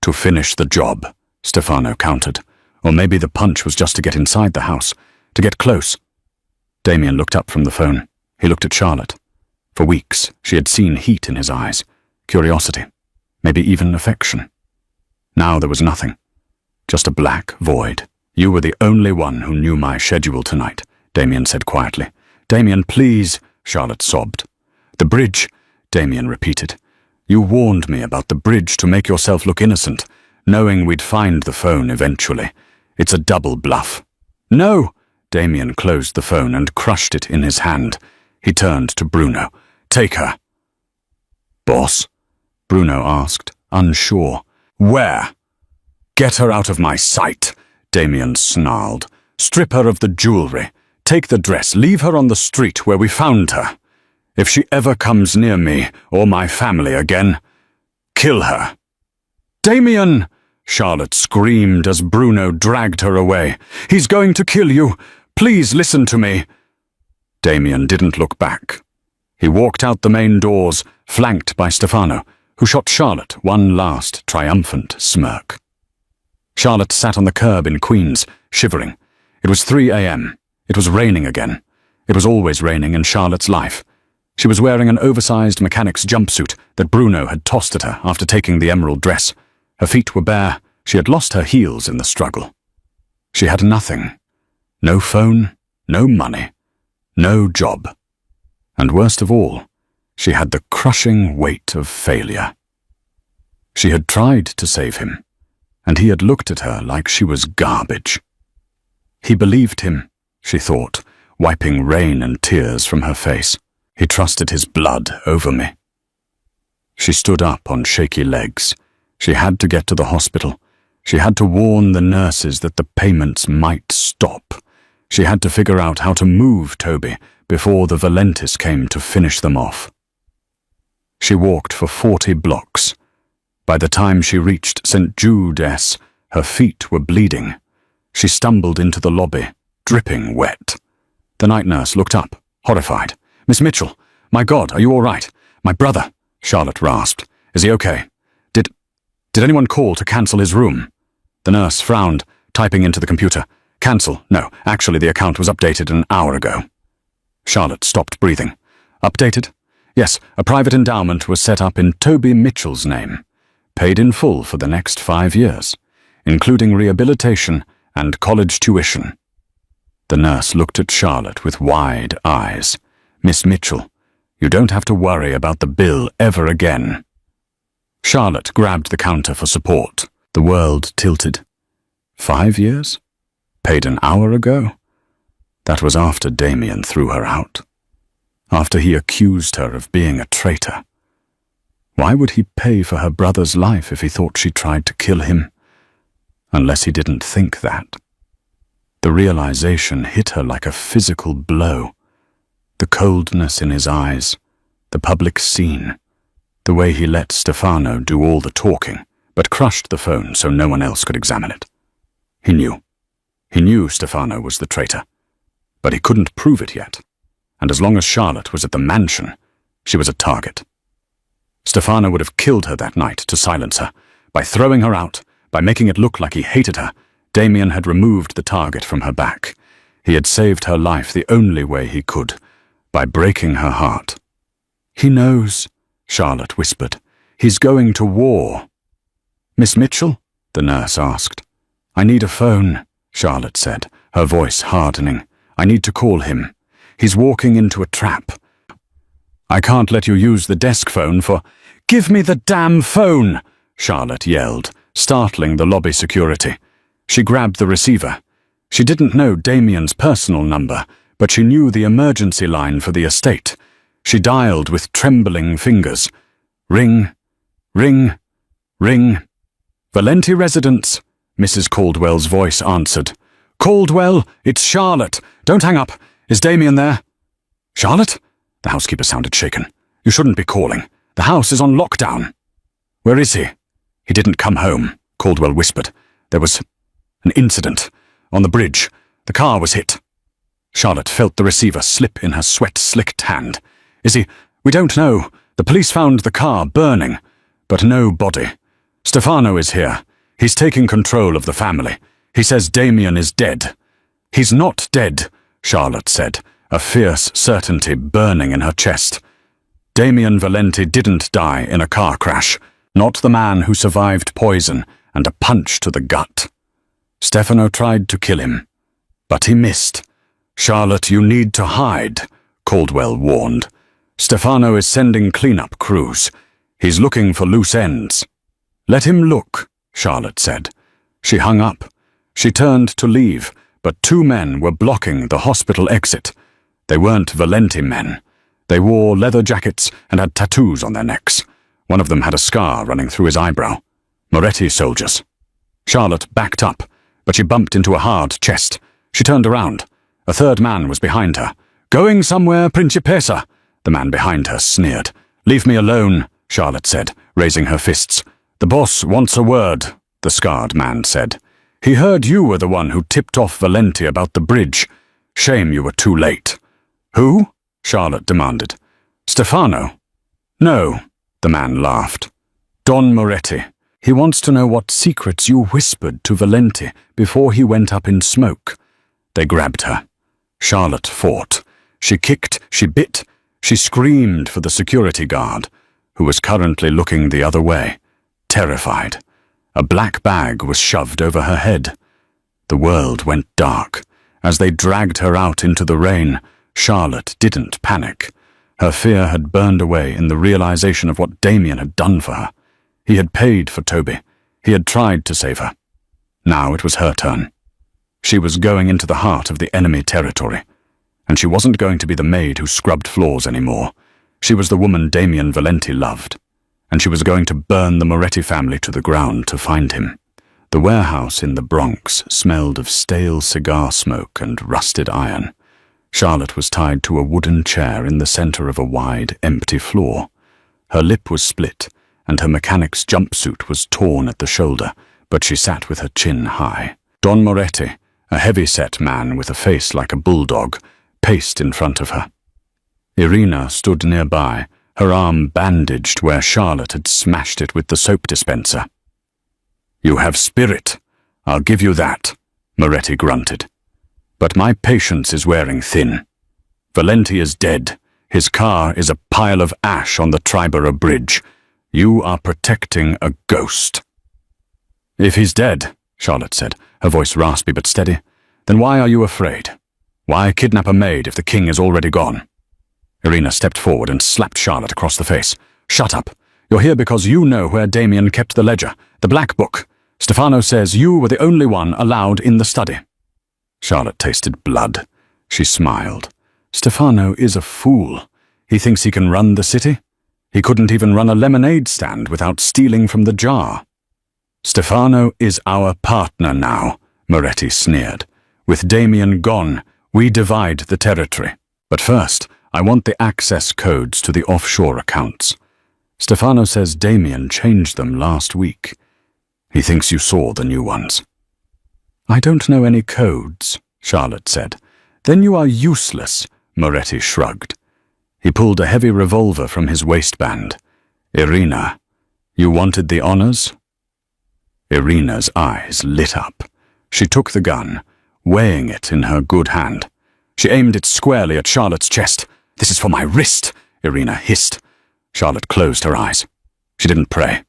"To finish the job," Stefano countered. Or maybe the punch was just to get inside the house, to get close. Damien looked up from the phone. He looked at Charlotte. For weeks, she had seen heat in his eyes, curiosity, maybe even affection. Now there was nothing, just a black void. "You were the only one who knew my schedule tonight," Damien said quietly. "Damien, please," Charlotte sobbed. "The bridge," Damien repeated. "You warned me about the bridge to make yourself look innocent, knowing we'd find the phone eventually. It's a double bluff." "No!" Damien closed the phone and crushed it in his hand. He turned to Bruno. "Take her." "Boss?" Bruno asked, unsure. "Where?" "Get her out of my sight," Damien snarled. "Strip her of the jewelry. Take the dress. Leave her on the street where we found her. If she ever comes near me or my family again, kill her." "Damien!" Charlotte screamed as Bruno dragged her away. "He's going to kill you. Please listen to me." Damien didn't look back. He walked out the main doors, flanked by Stefano, who shot Charlotte one last triumphant smirk. Charlotte sat on the curb in Queens, shivering. It was 3 a.m. It was raining again. It was always raining in Charlotte's life. She was wearing an oversized mechanic's jumpsuit that Bruno had tossed at her after taking the emerald dress. Her feet were bare. She had lost her heels in the struggle. She had nothing. No phone, no money, no job. And worst of all, she had the crushing weight of failure. She had tried to save him, and he had looked at her like she was garbage. He believed him, she thought, wiping rain and tears from her face. He trusted his blood over me. She stood up on shaky legs. She had to get to the hospital. She had to warn the nurses that the payments might stop. She had to figure out how to move Toby before the Valentes came to finish them off. She walked for 40 blocks. By the time she reached St. Jude's, her feet were bleeding. She stumbled into the lobby, dripping wet. The night nurse looked up, horrified. "Miss Mitchell, my God, are you all right? My brother," Charlotte rasped. "Is he okay? Did anyone call to cancel his room?" The nurse frowned, typing into the computer. "Cancel? No, actually the account was updated an hour ago." Charlotte stopped breathing. "Updated?" "Yes, a private endowment was set up in Toby Mitchell's name. Paid in full for the next 5 years, including rehabilitation and college tuition." The nurse looked at Charlotte with wide eyes. "Miss Mitchell, you don't have to worry about the bill ever again." Charlotte grabbed the counter for support. The world tilted. 5 years? Paid an hour ago? That was after Damien threw her out. After he accused her of being a traitor. Why would he pay for her brother's life if he thought she tried to kill him? Unless he didn't think that. The realization hit her like a physical blow. The coldness in his eyes, the public scene, the way he let Stefano do all the talking, but crushed the phone so no one else could examine it. He knew. He knew Stefano was the traitor, but he couldn't prove it yet. and as long as Charlotte was at the mansion, she was a target. Stefano would have killed her that night to silence her. By throwing her out, by making it look like he hated her, Damien had removed the target from her back. He had saved her life the only way he could, by breaking her heart. "He knows," Charlotte whispered. "He's going to war." "Miss Mitchell?" the nurse asked. "I need a phone," Charlotte said, her voice hardening. "I need to call him. He's walking into a trap." "I can't let you use the desk phone for—" "Give me the damn phone!" Charlotte yelled, startling the lobby security. She grabbed the receiver. She didn't know Damien's personal number, but she knew the emergency line for the estate. She dialed with trembling fingers. Ring, ring, ring. "Valente residence," Mrs. Caldwell's voice answered. "Caldwell, it's Charlotte. Don't hang up. Is Damien there?" "Charlotte?" The housekeeper sounded shaken. "You shouldn't be calling. The house is on lockdown." "Where is he?" "He didn't come home," Caldwell whispered. "There was an incident on the bridge. The car was hit." Charlotte felt the receiver slip in her sweat-slicked hand. "Is he—" "We don't know. The police found the car burning, but no body. Stefano is here. He's taking control of the family. He says Damien is dead." "He's not dead," Charlotte said, a fierce certainty burning in her chest. Damien Valente didn't die in a car crash, not the man who survived poison and a punch to the gut. Stefano tried to kill him, but he missed. "Charlotte, you need to hide," Caldwell warned. "Stefano is sending cleanup crews. He's looking for loose ends." "Let him look," Charlotte said. She hung up. She turned to leave, but two men were blocking the hospital exit. They weren't Valente men. They wore leather jackets and had tattoos on their necks. One of them had a scar running through his eyebrow. Moretti soldiers. Charlotte backed up, but she bumped into a hard chest. She turned around. A third man was behind her. "Going somewhere, Principessa?" The man behind her sneered. "Leave me alone," Charlotte said, raising her fists. "The boss wants a word," the scarred man said. "He heard you were the one who tipped off Valente about the bridge. Shame you were too late." "Who?" Charlotte demanded. "Stefano." "No," the man laughed. "Don Moretti. He wants to know what secrets you whispered to Valente before he went up in smoke." They grabbed her. Charlotte fought. She kicked, she bit, she screamed for the security guard, who was currently looking the other way, terrified. A black bag was shoved over her head. The world went dark. As they dragged her out into the rain, Charlotte didn't panic. Her fear had burned away in the realization of what Damien had done for her. He had paid for Toby. He had tried to save her. Now it was her turn. She was going into the heart of the enemy territory, and she wasn't going to be the maid who scrubbed floors anymore. She was the woman Damien Valente loved, and she was going to burn the Moretti family to the ground to find him. The warehouse in the Bronx smelled of stale cigar smoke and rusted iron. Charlotte was tied to a wooden chair in the center of a wide, empty floor. Her lip was split, and her mechanic's jumpsuit was torn at the shoulder, but she sat with her chin high. Don Moretti, a heavy-set man with a face like a bulldog, paced in front of her. Irina stood nearby, her arm bandaged where Charlotte had smashed it with the soap dispenser. "You have spirit. I'll give you that," Moretti grunted. "But my patience is wearing thin. Valente is dead. His car is a pile of ash on the Triborough Bridge. You are protecting a ghost." "If he's dead," Charlotte said, her voice raspy but steady, "then why are you afraid? Why kidnap a maid if the king is already gone?" Irina stepped forward and slapped Charlotte across the face. "Shut up. You're here because you know where Damien kept the ledger, the black book. Stefano says you were the only one allowed in the study." Charlotte tasted blood. She smiled. "Stefano is a fool. He thinks he can run the city. He couldn't even run a lemonade stand without stealing from the jar." "Stefano is our partner now," Moretti sneered. "With Damien gone, we divide the territory. But first, I want the access codes to the offshore accounts. Stefano says Damien changed them last week. He thinks you saw the new ones." "I don't know any codes," Charlotte said. "Then you are useless," Moretti shrugged. He pulled a heavy revolver from his waistband. Irina, you wanted the honors? Irina's eyes lit up. She took the gun, weighing it in her good hand. She aimed it squarely at Charlotte's chest. "This is for my wrist," Irina hissed. Charlotte closed her eyes. She didn't pray.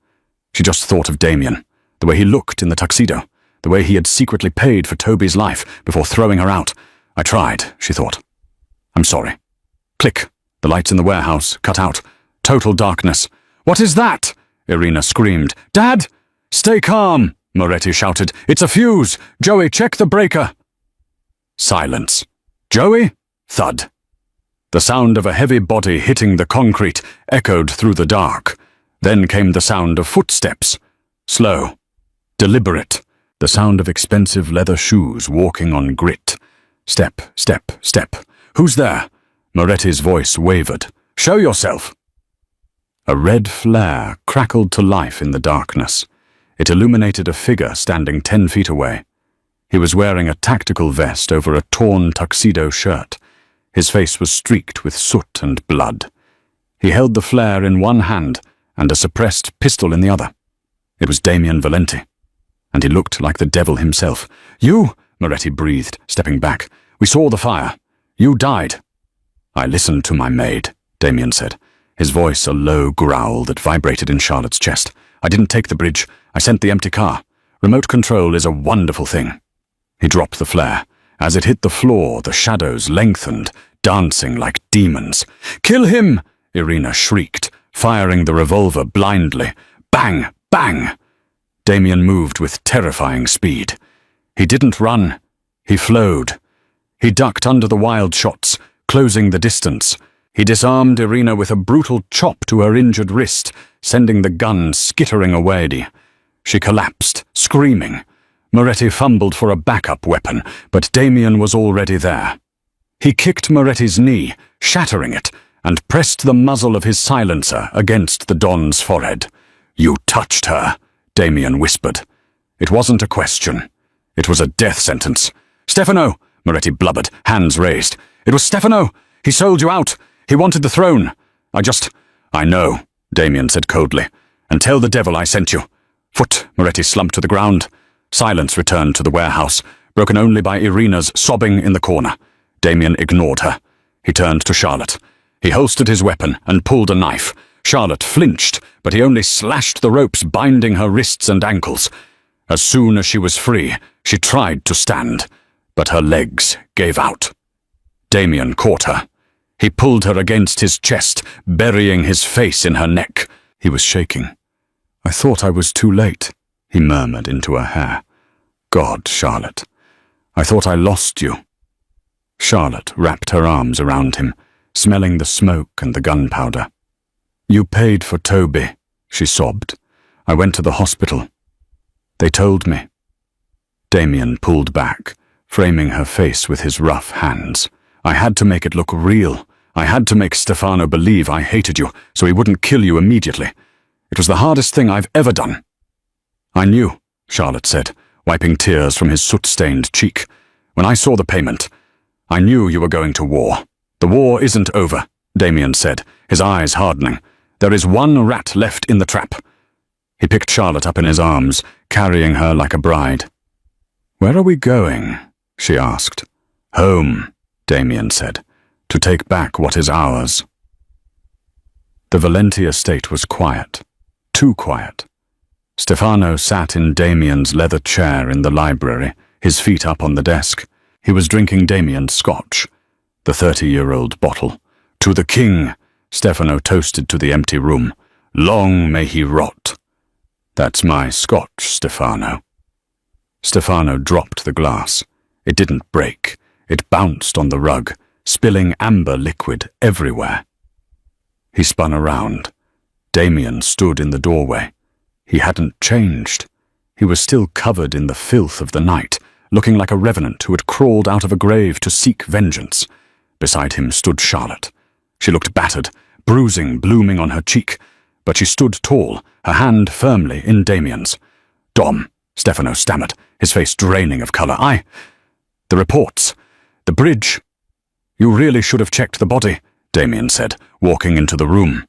She just thought of Damien, the way he looked in the tuxedo, the way he had secretly paid for Toby's life before throwing her out. "I tried," she thought. "I'm sorry." Click. The lights in the warehouse cut out. Total darkness. "What is that?" Irina screamed. "Dad!" "Stay calm," Moretti shouted. "It's a fuse. Joey, check the breaker." Silence. "Joey?" Thud. The sound of a heavy body hitting the concrete echoed through the dark. Then came the sound of footsteps. Slow. Deliberate. The sound of expensive leather shoes walking on grit. Step, step, step. "Who's there?" Moretti's voice wavered. "Show yourself." A red flare crackled to life in the darkness. It illuminated a figure standing 10 feet away. He was wearing a tactical vest over a torn tuxedo shirt. His face was streaked with soot and blood. He held the flare in one hand and a suppressed pistol in the other. It was Damien Valente, and he looked like the devil himself. "You," Moretti breathed, stepping back. "We saw the fire. You died." "I listened to my maid," Damien said, his voice a low growl that vibrated in Charlotte's chest. "I didn't take the bridge. I sent the empty car. Remote control is a wonderful thing." He dropped the flare. As it hit the floor, the shadows lengthened, dancing like demons. "Kill him!" Irina shrieked, firing the revolver blindly. Bang! Bang! Damien moved with terrifying speed. He didn't run. He flowed. He ducked under the wild shots, closing the distance. He disarmed Irina with a brutal chop to her injured wrist, sending the gun skittering away. She collapsed, screaming. Moretti fumbled for a backup weapon, but Damien was already there. He kicked Moretti's knee, shattering it, and pressed the muzzle of his silencer against the Don's forehead. "You touched her," Damien whispered. It wasn't a question. It was a death sentence. "Stefano!" Moretti blubbered, hands raised. "It was Stefano! He sold you out! He wanted the throne! I know," Damien said coldly. "And tell the devil I sent you." Foot, Moretti slumped to the ground. Silence returned to the warehouse, broken only by Irina's sobbing in the corner. Damien ignored her. He turned to Charlotte. He holstered his weapon and pulled a knife. Charlotte flinched, but he only slashed the ropes binding her wrists and ankles. As soon as she was free, she tried to stand, but her legs gave out. Damien caught her. He pulled her against his chest, burying his face in her neck. He was shaking. "I thought I was too late," he murmured into her hair. "God, Charlotte, I thought I lost you." Charlotte wrapped her arms around him, smelling the smoke and the gunpowder. "You paid for Toby," she sobbed. "I went to the hospital. They told me." Damien pulled back, framing her face with his rough hands. "I had to make it look real. I had to make Stefano believe I hated you, so he wouldn't kill you immediately. It was the hardest thing I've ever done." "I knew," Charlotte said, wiping tears from his soot-stained cheek. "When I saw the payment, I knew you were going to war." "The war isn't over," Damien said, his eyes hardening. "There is one rat left in the trap." He picked Charlotte up in his arms, carrying her like a bride. "Where are we going?" she asked. "Home," Damien said, "to take back what is ours." The Valente estate was quiet, too quiet. Stefano sat in Damien's leather chair in the library, his feet up on the desk. He was drinking Damien's scotch, the 30-year-old bottle. "To the king," Stefano toasted to the empty room. "Long may he rot." "That's my scotch, Stefano." Stefano dropped the glass. It didn't break. It bounced on the rug, spilling amber liquid everywhere. He spun around. Damien stood in the doorway. He hadn't changed. He was still covered in the filth of the night, looking like a revenant who had crawled out of a grave to seek vengeance. Beside him stood Charlotte. She looked battered, bruising blooming on her cheek, but she stood tall, her hand firmly in Damien's. "Dom," Stefano stammered, his face draining of colour. The reports. The bridge." You really should have checked the body, Damien said, walking into the room.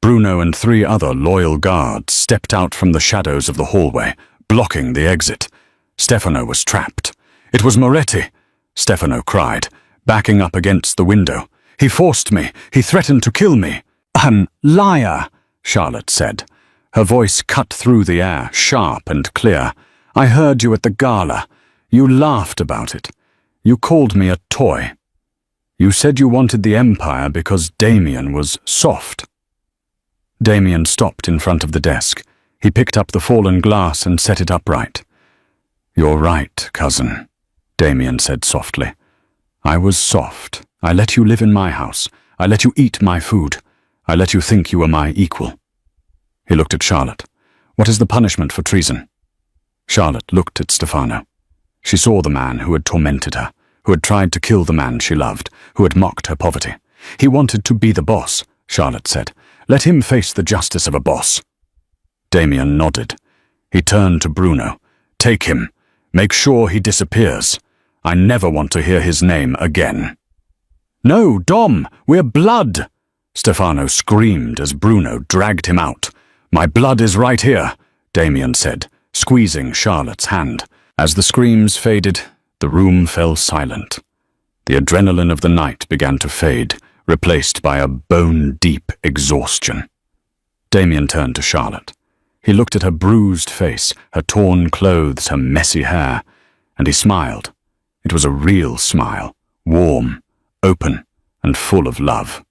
Bruno and 3 other loyal guards stepped out from the shadows of the hallway, blocking the exit. Stefano was trapped. It was Moretti, Stefano cried, backing up against the window. He forced me. He threatened to kill me. Liar, Charlotte said. Her voice cut through the air, sharp and clear. I heard you at the gala. You laughed about it. You called me a toy. You said you wanted the Empire because Damien was soft. Damien stopped in front of the desk. He picked up the fallen glass and set it upright. You're right, cousin, Damien said softly. I was soft. I let you live in my house. I let you eat my food. I let you think you were my equal. He looked at Charlotte. What is the punishment for treason? Charlotte looked at Stefano. She saw the man who had tormented her, who had tried to kill the man she loved, who had mocked her poverty. He wanted to be the boss, Charlotte said. Let him face the justice of a boss. Damien nodded. He turned to Bruno. Take him. Make sure he disappears. I never want to hear his name again. No, Dom, we're blood! Stefano screamed as Bruno dragged him out. My blood is right here, Damien said, squeezing Charlotte's hand. As the screams faded, the room fell silent. The adrenaline of the night began to fade, replaced by a bone-deep exhaustion. Damien turned to Charlotte. He looked at her bruised face, her torn clothes, her messy hair, and he smiled. It was a real smile, warm, open, and full of love.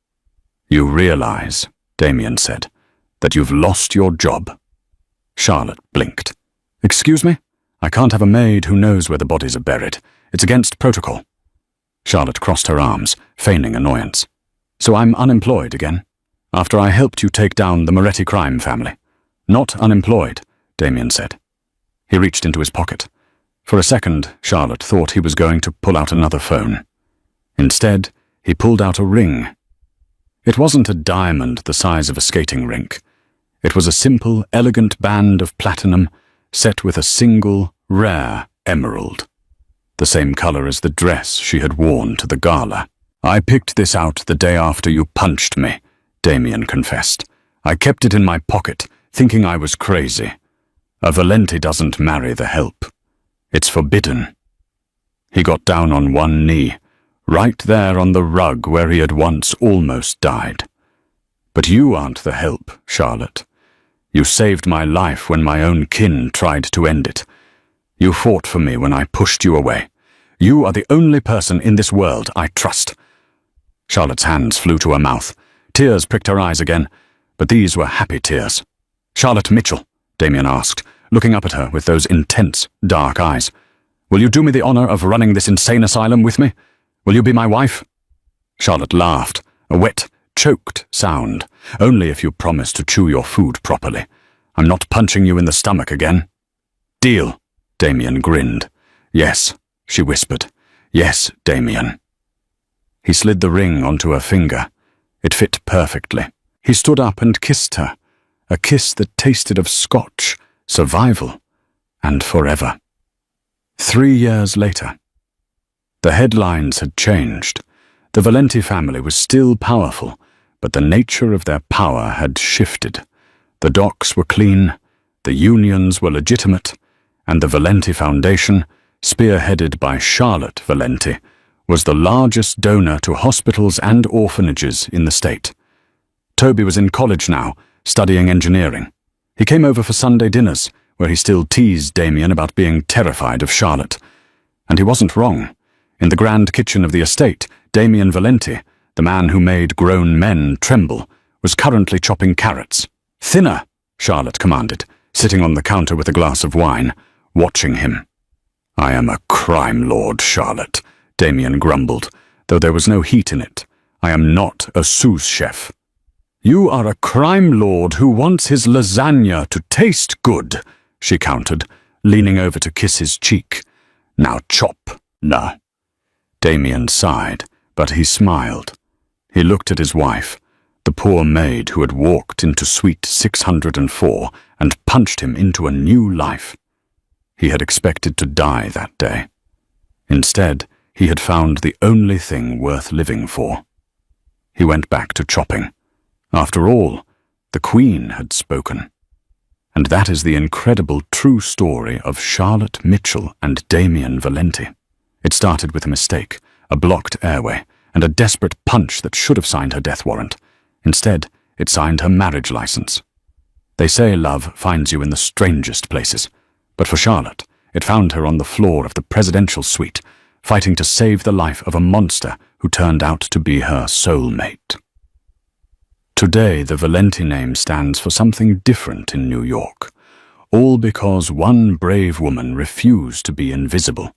You realize, Damien said, that you've lost your job. Charlotte blinked. Excuse me? I can't have a maid who knows where the bodies are buried. It's against protocol. Charlotte crossed her arms, feigning annoyance. So I'm unemployed again, after I helped you take down the Moretti crime family. Not unemployed, Damien said. He reached into his pocket. For a second, Charlotte thought he was going to pull out another phone. Instead, he pulled out a ring. It wasn't a diamond the size of a skating rink. It was a simple, elegant band of platinum set with a single, rare emerald. The same color as the dress she had worn to the gala. I picked this out the day after you punched me, Damien confessed. I kept it in my pocket, thinking I was crazy. A Valente doesn't marry the help. It's forbidden. He got down on one knee, right there on the rug where he had once almost died. But you aren't the help, Charlotte. You saved my life when my own kin tried to end it. You fought for me when I pushed you away. You are the only person in this world I trust. Charlotte's hands flew to her mouth. Tears pricked her eyes again, but these were happy tears. Charlotte Mitchell, Damien asked, looking up at her with those intense, dark eyes. Will you do me the honor of running this insane asylum with me? Will you be my wife? Charlotte laughed, a wet, choked sound. Only if you promise to chew your food properly. I'm not punching you in the stomach again. Deal, Damien grinned. Yes, she whispered. Yes, Damien. He slid the ring onto her finger. It fit perfectly. He stood up and kissed her, a kiss that tasted of scotch, survival, and forever. 3 years later. The headlines had changed. The Valente family was still powerful, but the nature of their power had shifted. The docks were clean, the unions were legitimate, and the Valente Foundation, spearheaded by Charlotte Valente, was the largest donor to hospitals and orphanages in the state. Toby was in college now, studying engineering. He came over for Sunday dinners, where he still teased Damien about being terrified of Charlotte. And he wasn't wrong. In the grand kitchen of the estate, Damien Valente, the man who made grown men tremble, was currently chopping carrots. Thinner, Charlotte commanded, sitting on the counter with a glass of wine, watching him. I am a crime lord, Charlotte, Damien grumbled, though there was no heat in it. I am not a sous chef. You are a crime lord who wants his lasagna to taste good, she countered, leaning over to kiss his cheek. Now chop. No. Damien sighed, but he smiled. He looked at his wife, the poor maid who had walked into suite 604 and punched him into a new life. He had expected to die that day. Instead, he had found the only thing worth living for. He went back to chopping. After all, the Queen had spoken. And that is the incredible true story of Charlotte Mitchell and Damien Valente. It started with a mistake, a blocked airway, and a desperate punch that should have signed her death warrant. Instead, it signed her marriage license. They say love finds you in the strangest places, but for Charlotte, it found her on the floor of the presidential suite, fighting to save the life of a monster who turned out to be her soulmate. Today, the Valente name stands for something different in New York, all because one brave woman refused to be invisible.